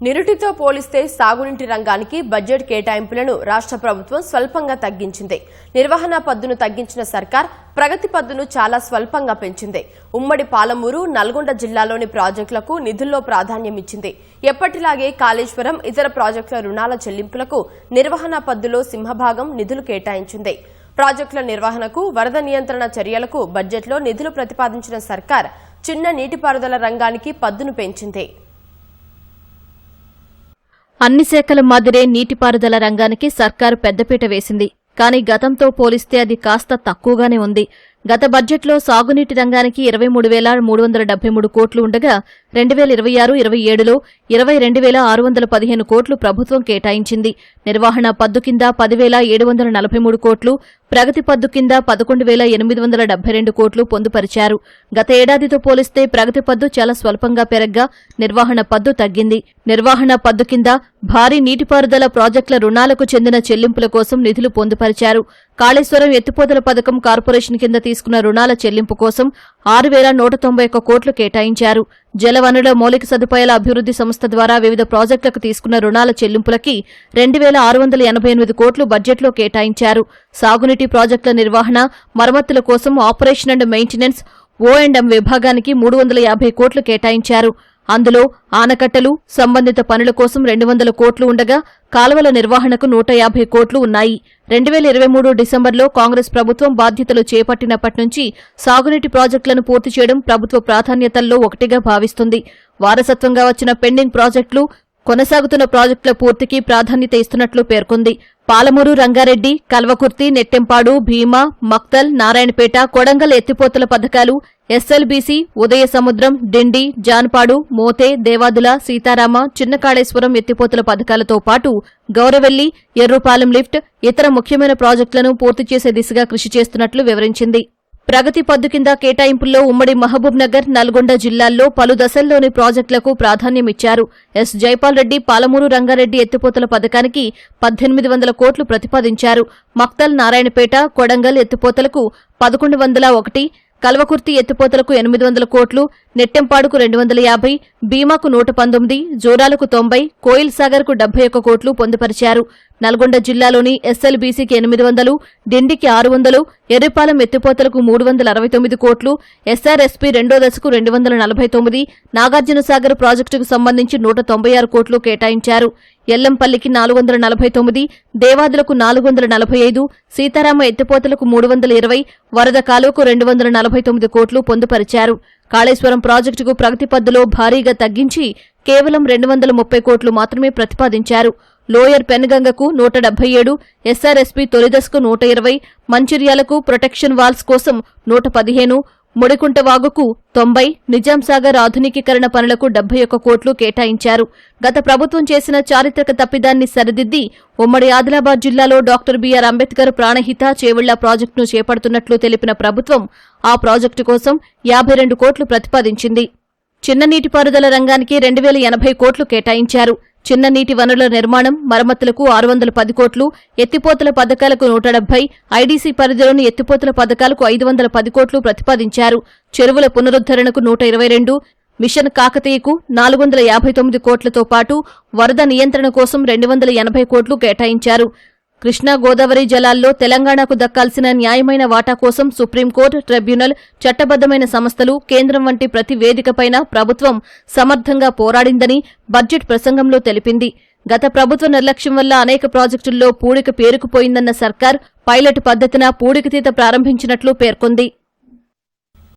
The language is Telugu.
నిరుటితో పోలిస్తే సాగునీటి రంగానికి బడ్జెట్ కేటాయింపులను రాష్ట్ర ప్రభుత్వం స్వల్పంగా తగ్గించింది. నిర్వహణ పద్దును తగ్గించిన సర్కార్ ప్రగతి పద్దును చాలా స్వల్పంగా పెంచింది. ఉమ్మడి పాలమూరు, నల్గొండ జిల్లాలోని ప్రాజెక్టులకు నిధుల్లో ప్రాధాన్యం ఇచ్చింది. ఎప్పటిలాగే కాళేశ్వరం, ఇతర ప్రాజెక్టుల రుణాల చెల్లింపులకు నిర్వహణ పద్దులో సింహభాగం నిధులు కేటాయించింది. ప్రాజెక్టుల నిర్వహణకు, వరద నియంత్రణ చర్యలకు బడ్జెట్లో నిధులు ప్రతిపాదించిన సర్కార్ చిన్న నీటిపారుదల రంగానికి పద్దును పెంచింది. అన్ని శాఖల మాదిరే నీటిపారుదల రంగానికి సర్కారు పెద్దపీట వేసింది. కానీ గతంతో పోలిస్తే అది కాస్త తక్కువగానే ఉంది. గత బడ్జెట్లో సాగునీటి రంగానికి 23,373 కోట్లు ఉండగా 2026-27లో 22,615 కోట్లు ప్రభుత్వం కేటాయించింది. నిర్వహణ పద్దు కింద 10,743 కోట్లు, ప్రగతి పద్దు కింద 11,872 కోట్లు పొందుపరిచారు. గత ఏడాదితో పోలిస్తే ప్రగతి పద్దు చాలా స్వల్పంగా పెరగ్గా నిర్వహణ పద్దు తగ్గింది. నిర్వహణ పద్దు కింద భారీ నీటిపారుదల ప్రాజెక్టుల రుణాలకు చెందిన చెల్లింపుల కోసం నిధులు పొందుపరిచారు. కాళేశ్వరం ఎత్తిపోతల పథకం కార్పొరేషన్ కింద తీసుకున్న రుణాల చెల్లింపు కోసం 6,191 కోట్లు కేటాయించారు. జలవనరుల మౌలిక సదుపాయాల అభివృద్ది సంస్థ ద్వారా వివిధ ప్రాజెక్టులకు తీసుకున్న రుణాల చెల్లింపులకి 2,688 కోట్లు బడ్జెట్లో కేటాయించారు. సాగునీటి ప్రాజెక్టుల నిర్వహణ, మరమ్మతుల కోసం ఆపరేషన్ అండ్ మెయింటెనెన్స్ O&M విభాగానికి 350 కోట్లు కేటాయించారు. అందులో ఆనకట్టలు, సంబంధిత పనుల కోసం 200 కోట్లు ఉండగా కాలువల నిర్వహణకు 150 కోట్లు ఉన్నాయి. 2023 డిసెంబర్లో కాంగ్రెస్ ప్రభుత్వం బాధ్యతలు చేపట్టినప్పటి నుంచి సాగునీటి ప్రాజెక్టులను పూర్తి చేయడం ప్రభుత్వ ప్రాధాన్యతల్లో ఒకటిగా భావిస్తుంది. వారసత్వంగా వచ్చిన పెండింగ్ ప్రాజెక్టులు, కొనసాగుతున్న ప్రాజెక్టుల పూర్తికి ప్రాధాన్యత ఇస్తున్నట్లు పేర్కొంది. పాలమూరు, రంగారెడ్డి, కల్వకుర్తి, నెట్టెంపాడు, భీమా, మక్తల్, నారాయణపేట, కొడంగల్ ఎత్తిపోతల పథకాలు, SLBC, ఉదయ సముద్రం, డిండి, జాన్పాడు, మోతే, దేవాదుల, సీతారామ, చిన్నకాళేశ్వరం ఎత్తిపోతల పథకాలతో పాటు గౌరవెల్లి, ఎర్రుపాలెం లిఫ్ట్, ఇతర ముఖ్యమైన ప్రాజెక్టులను పూర్తి చేసే దిశగా కృషి చేస్తున్నట్లు వివరించింది. ప్రగతి పద్దు కింద కేటాయింపుల్లో ఉమ్మడి మహబూబ్ నగర్, నల్గొండ జిల్లాల్లో పలు దశల్లోని ప్రాజెక్టులకు ప్రాధాన్యమిచ్చారు. ఎస్. జైపాల్ రెడ్డి పాలమూరు, రంగారెడ్డి ఎత్తిపోతల పథకానికి 1,800 కోట్లు ప్రతిపాదించారు. మక్తల్, నారాయణపేట, కొడంగల్ ఎత్తిపోతలకు 1,101, కల్వకుర్తి ఎత్తిపోతలకు 800 కోట్లు, నెట్టెంపాడుకు 250, భీమాకు 119, జోరాలకు 90, కోయిల్ సాగర్కు 71 కోట్లు పొందుపరిచారు. నల్గొండ జిల్లాలోని SLBCకి 800, డిండికి 600, ఎర్రిపాలెం ఎత్తిపోతలకు 369 కోట్లు, SRSP రెండో దశకు 249, నాగార్జునసాగర్ ప్రాజెక్టుకు సంబంధించి 196 కోట్లు కేటాయించారు. ఎల్లంపల్లికి 449, దేవాదులకు 445, సీతారామ ఎత్తిపోతలకు 320, వరద కాలువకు 249 కోట్లు పొందుపరిచారు. కాళేశ్వరం ప్రాజెక్టుకు ప్రగతి పద్దులో భారీగా తగ్గించి కేవలం 230 కోట్లు మాత్రమే ప్రతిపాదించారు. లోయర్ పెన్గంగకు 177, SRSP తొలిదశకు 120, మంచిర్యాలకు ప్రొటెక్షన్ వాల్స్ కోసం 115, ముడికుంట వాగుకు 90, నిజాంసాగర్ ఆధునికీకరణ పనులకు 71 కోట్లు కేటాయించారు. గత ప్రభుత్వం చేసిన చారిత్రక తప్పిదాన్ని సరిదిద్ది ఉమ్మడి ఆదిలాబాద్ జిల్లాలో డాక్టర్ బిఆర్ అంబేద్కర్ ప్రాణహిత చేవెళ్ల ప్రాజెక్టును చేపడుతున్నట్లు తెలిపిన ప్రభుత్వం ఆ ప్రాజెక్టు కోసం 52 కోట్లు ప్రతిపాదించింది. చిన్న నీటిపారుదల రంగానికి 2,080 కోట్లు కేటాయించారు. చిన్న నీటి వనరుల నిర్మాణం, మరమ్మతులకు 610 కోట్లు, ఎత్తిపోతల పథకాలకు 170, ఐడీసీ పరిధిలోని ఎత్తిపోతల పథకాలకు 510 కోట్లు ప్రతిపాదించారు. చెరువుల పునరుద్ధరణకు 122, మిషన్ కాకతీయకు 459 కోట్లతో పాటు వరద నియంత్రణ కోసం 280 కోట్లు కేటాయించారు. కృష్ణా గోదావరి జలాల్లో తెలంగాణకు దక్కాల్సిన న్యాయమైన వాటా కోసం సుప్రీంకోర్టు, ట్రిబ్యునల్, చట్టబద్దమైన సంస్థలు, కేంద్రం వంటి ప్రతి వేదికపైన ప్రభుత్వం సమర్థంగా పోరాడిందని బడ్జెట్ ప్రసంగంలో తెలిపింది. గత ప్రభుత్వ నిర్లక్ష్యం వల్ల అనేక ప్రాజెక్టుల్లో పూడిక పేరుకుపోయిందన్న సర్కార్ పైలట్ పద్ధతిన పూడికతీత ప్రారంభించినట్లు పేర్కొంది.